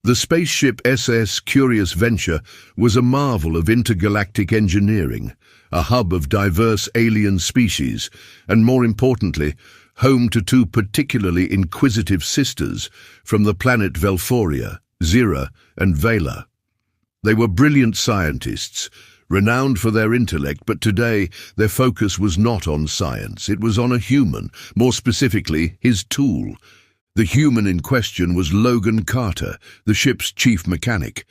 The spaceship SS Curious Venture was a marvel of intergalactic engineering, a hub of diverse alien species, and more importantly, home to two particularly inquisitive sisters from the planet Velforia, Zira and Vela. They were brilliant scientists, renowned for their intellect, but today their focus was not on science. It was on a human, more specifically his tool. The human in question was Logan Carter, the ship's chief mechanic.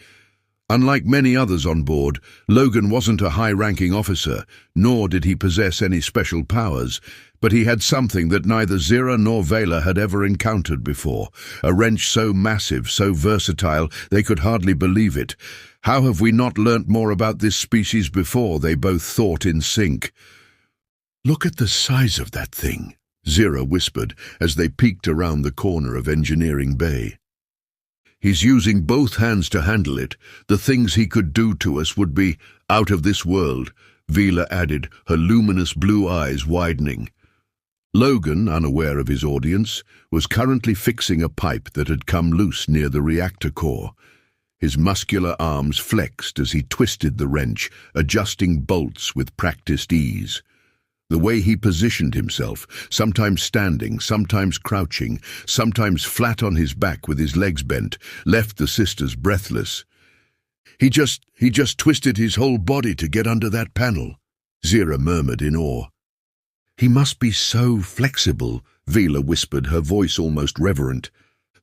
Unlike many others on board, Logan wasn't a high-ranking officer, nor did he possess any special powers, but he had something that neither Zira nor Vela had ever encountered before, a wrench so massive, so versatile, they could hardly believe it. How have we not learnt more about this species before, they both thought in sync. "Look at the size of that thing," Zira whispered as they peeked around the corner of Engineering Bay. "He's using both hands to handle it. The things he could do to us would be out of this world," Vela added, her luminous blue eyes widening. Logan, unaware of his audience, was currently fixing a pipe that had come loose near the reactor core. His muscular arms flexed as he twisted the wrench, adjusting bolts with practiced ease. The way he positioned himself, sometimes standing, sometimes crouching, sometimes flat on his back with his legs bent, left the sisters breathless. He just twisted his whole body to get under that panel," Zira murmured in awe. "He must be so flexible," Vela whispered, her voice almost reverent.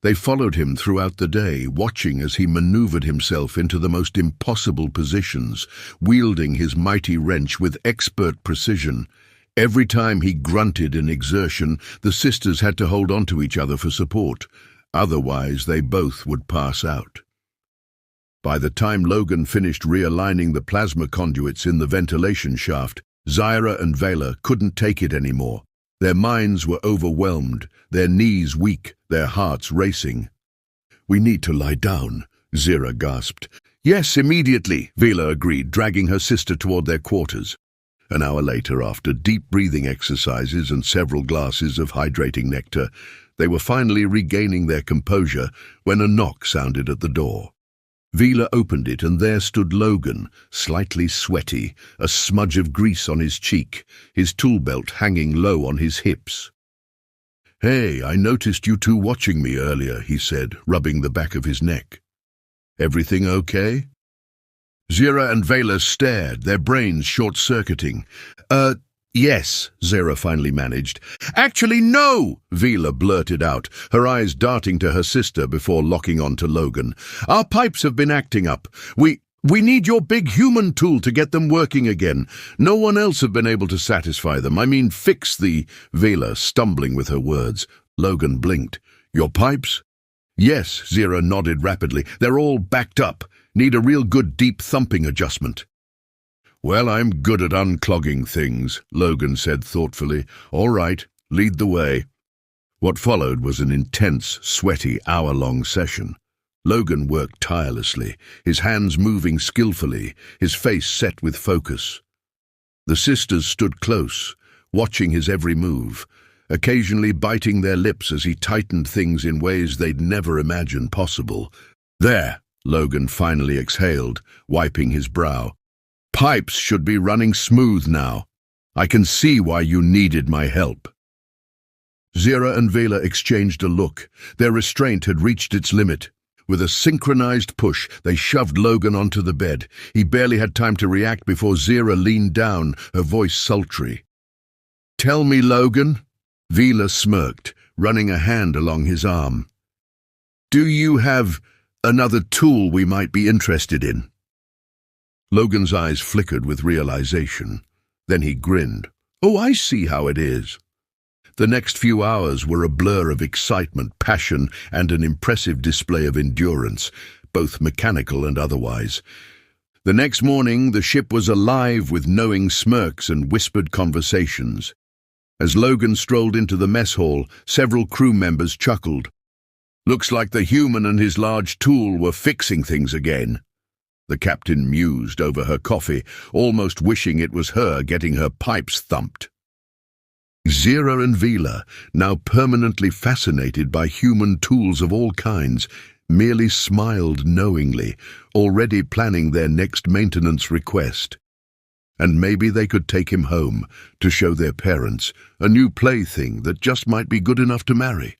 They followed him throughout the day, watching as he maneuvered himself into the most impossible positions, wielding his mighty wrench with expert precision. Every time he grunted in exertion, the sisters had to hold on to each other for support. Otherwise, they both would pass out. By the time Logan finished realigning the plasma conduits in the ventilation shaft, Zira and Vela couldn't take it anymore. Their minds were overwhelmed, their knees weak, their hearts racing. "We need to lie down," Zira gasped. "Yes, immediately," Vela agreed, dragging her sister toward their quarters. An hour later, after deep breathing exercises and several glasses of hydrating nectar, they were finally regaining their composure when a knock sounded at the door. Vela opened it, and there stood Logan, slightly sweaty, a smudge of grease on his cheek, his tool belt hanging low on his hips. "Hey, I noticed you two watching me earlier," he said, rubbing the back of his neck. "Everything okay?" Zira and Vela stared, their brains short-circuiting. Yes," Zira finally managed. "Actually, no," Vela blurted out, her eyes darting to her sister before locking on to Logan. "Our pipes have been acting up. We need your big human tool to get them working again. No one else have been able to satisfy them. I mean, fix the—" Vela, stumbling with her words. Logan blinked. "Your pipes?" "Yes," Zira nodded rapidly. "They're all backed up. Need a real good deep thumping adjustment." "Well, I'm good at unclogging things," Logan said thoughtfully. "All right, lead the way." What followed was an intense, sweaty, hour-long session. Logan worked tirelessly, his hands moving skillfully, his face set with focus. The sisters stood close, watching his every move, occasionally biting their lips as he tightened things in ways they'd never imagined possible. "There," Logan finally exhaled, wiping his brow. "Pipes should be running smooth now. I can see why you needed my help." Zira and Vela exchanged a look. Their restraint had reached its limit. With a synchronized push, they shoved Logan onto the bed. He barely had time to react before Zira leaned down, her voice sultry. "Tell me, Logan." Vela smirked, running a hand along his arm. "Do you have another tool we might be interested in?" Logan's eyes flickered with realization. Then he grinned. "Oh, I see how it is." The next few hours were a blur of excitement, passion, and an impressive display of endurance, both mechanical and otherwise. The next morning, the ship was alive with knowing smirks and whispered conversations. As Logan strolled into the mess hall, several crew members chuckled. "Looks like the human and his large tool were fixing things again." The captain mused over her coffee, almost wishing it was her getting her pipes thumped. Zira and Vela, now permanently fascinated by human tools of all kinds, merely smiled knowingly, already planning their next maintenance request. And maybe they could take him home to show their parents a new plaything that just might be good enough to marry.